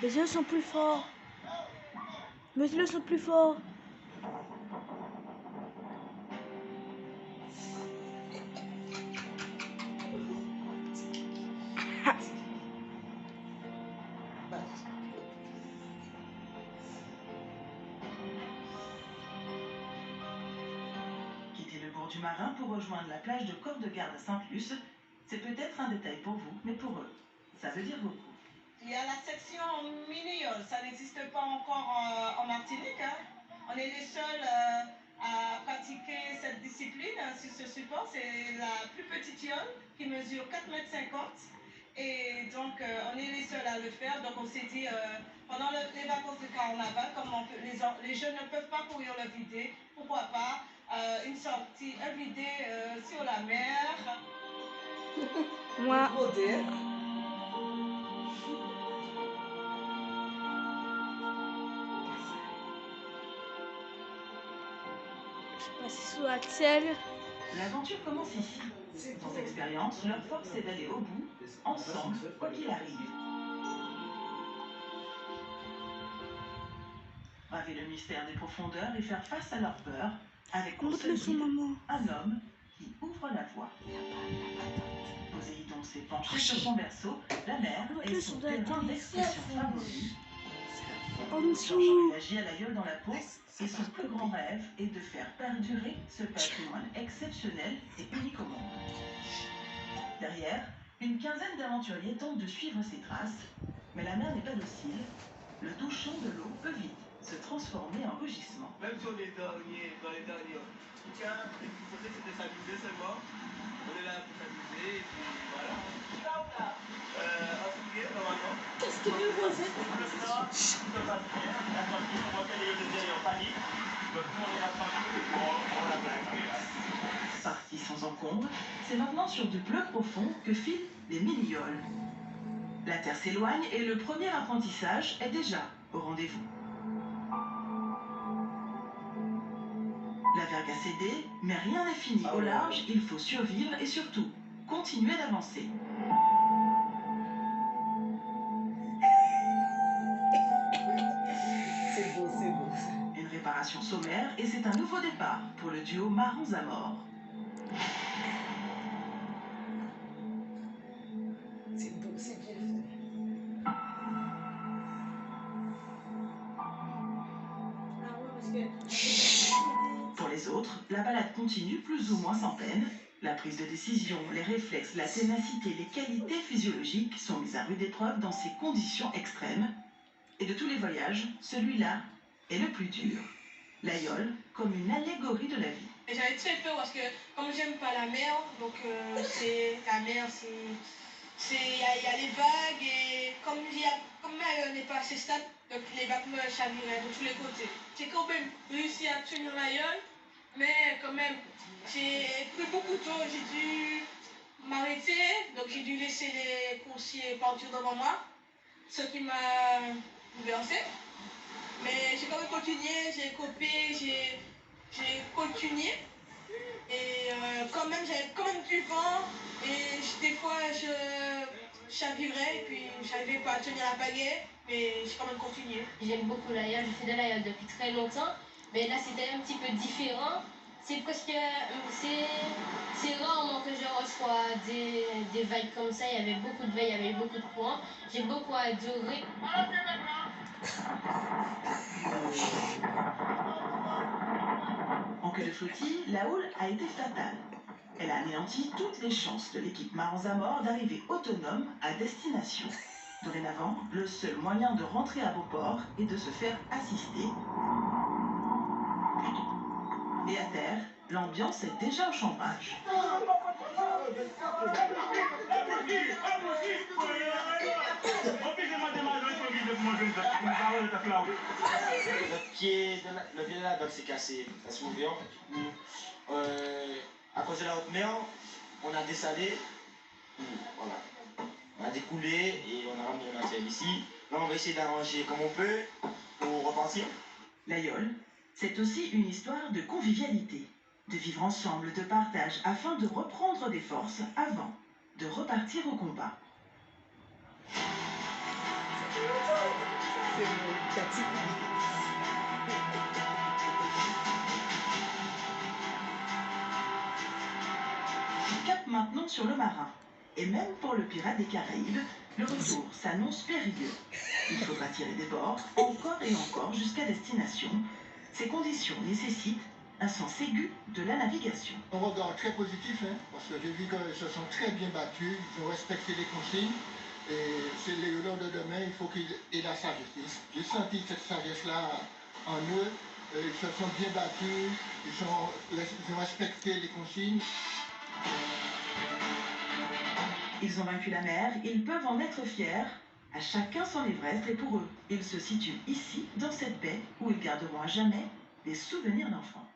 Les yeux sont plus forts. Mes yeux sont plus forts. Quitter le bourg du Marin pour rejoindre la plage de Corps-de-Garde à Saint-Luce, c'est peut-être un détail pour vous, mais pour eux, ça veut dire beaucoup. Il y a la section mini-yole, ça n'existe pas encore en Martinique. Hein. On est les seuls à pratiquer cette discipline sur ce support. C'est la plus petite yole qui mesure 4,50 m. Et donc, on est les seuls à le faire. Donc, on s'est dit, pendant les vacances de carnaval, comme les jeunes ne peuvent pas courir le vider, pourquoi pas une sortie, un vidé sur la mer. Moi. Passer sous la selle. L'aventure commence ici. Sans expérience, leur force est d'aller au bout, ensemble, quoi qu'il arrive. Braver le mystère des profondeurs et faire face à leur peur, avec pour seul guide un homme qui ouvre la voie. Poséidon s'est penché sur son berceau, la mer est son terrain d'expression favori. Jean-Jean agit à la gueule dans la peau, et son plus grand rêve est de faire perdurer ce patrimoine exceptionnel et unique au monde. Derrière, une quinzaine d'aventuriers tentent de suivre ses traces, mais la mer n'est pas docile. Le touchant de l'eau peut vite se transformer en rugissement. Même si on est dans les derniers tiens, il faut essayer de s'amuser seulement. On est là pour s'amuser, et puis voilà. En soulier, normalement. Qu'est-ce que vous faites? Parti sans encombre, c'est maintenant sur du bleu profond que filent les millioles. La terre s'éloigne et le premier apprentissage est déjà au rendez-vous. La vergue a cédé, mais rien n'est fini. Au large, il faut survivre et surtout continuer d'avancer. C'est beau, c'est beau. Une réparation sommaire et c'est un nouveau départ pour le duo Marans à mort. C'est beau, c'est bien fait. Pour les autres, la balade continue plus ou moins sans peine. La prise de décision, les réflexes, la ténacité, les qualités physiologiques sont mises à rude épreuve dans ces conditions extrêmes. Et de tous les voyages, celui-là est le plus dur. La yole comme une allégorie de la vie. J'avais très peur parce que comme j'aime pas la mer, donc c'est la mer, il y a les vagues et comme ma yole n'est pas assez stable, donc les vagues me chavirent de tous les côtés. J'ai quand même réussi à tenir la yole, mais quand même j'ai pris beaucoup de temps, j'ai dû m'arrêter, donc j'ai dû laisser les coursiers partir devant moi, ce qui m'a bouleversé. Mais j'ai quand même continué, j'ai copé, j'ai continué. Et quand même, j'avais quand même du vent. Et des fois, je chavirais et puis je n'arrivais pas à tenir la pagaie. Mais j'ai quand même continué. J'aime beaucoup la yole, je fais de la yole depuis très longtemps. Mais là, c'était un petit peu différent. C'est presque... C'est rarement que je reçois des vagues comme ça. Il y avait beaucoup de vagues, il y avait beaucoup de courants. J'ai beaucoup adoré. En queue de flottille, la houle a été fatale. Elle a anéanti toutes les chances de l'équipe Marans à mort d'arriver autonome à destination. Dorénavant, le seul moyen de rentrer à Beauport est de se faire assister. Et à terre, l'ambiance est déjà au chambrage. Le pied de la bague s'est cassé, ça s'est ouvert. À cause de la haute mer, on a dessalé, voilà. On a découlé et on a ramené le matériel ici. Là, on va essayer d'arranger comme on peut pour repartir. La yole, C'est aussi une histoire de convivialité, de vivre ensemble, de partage, afin de reprendre des forces avant de repartir au combat. Cap maintenant sur le marin. Et même pour le pirate des Caraïbes, le retour s'annonce périlleux. Il faudra tirer des bords encore et encore jusqu'à destination. Ces conditions nécessitent un sens aigu de la navigation. Un regard très positif, hein, parce que j'ai vu qu'ils se sont très bien battus, ils ont respecté les consignes. Et c'est les Lions de demain, il faut qu'ils aient la sagesse. J'ai senti cette sagesse-là en eux. Ils se sont bien battus, ils ont respecté les consignes. Ils ont vaincu la mer, ils peuvent en être fiers. À chacun son Everest et pour eux, ils se situent ici, dans cette baie, où ils garderont à jamais des souvenirs d'enfants.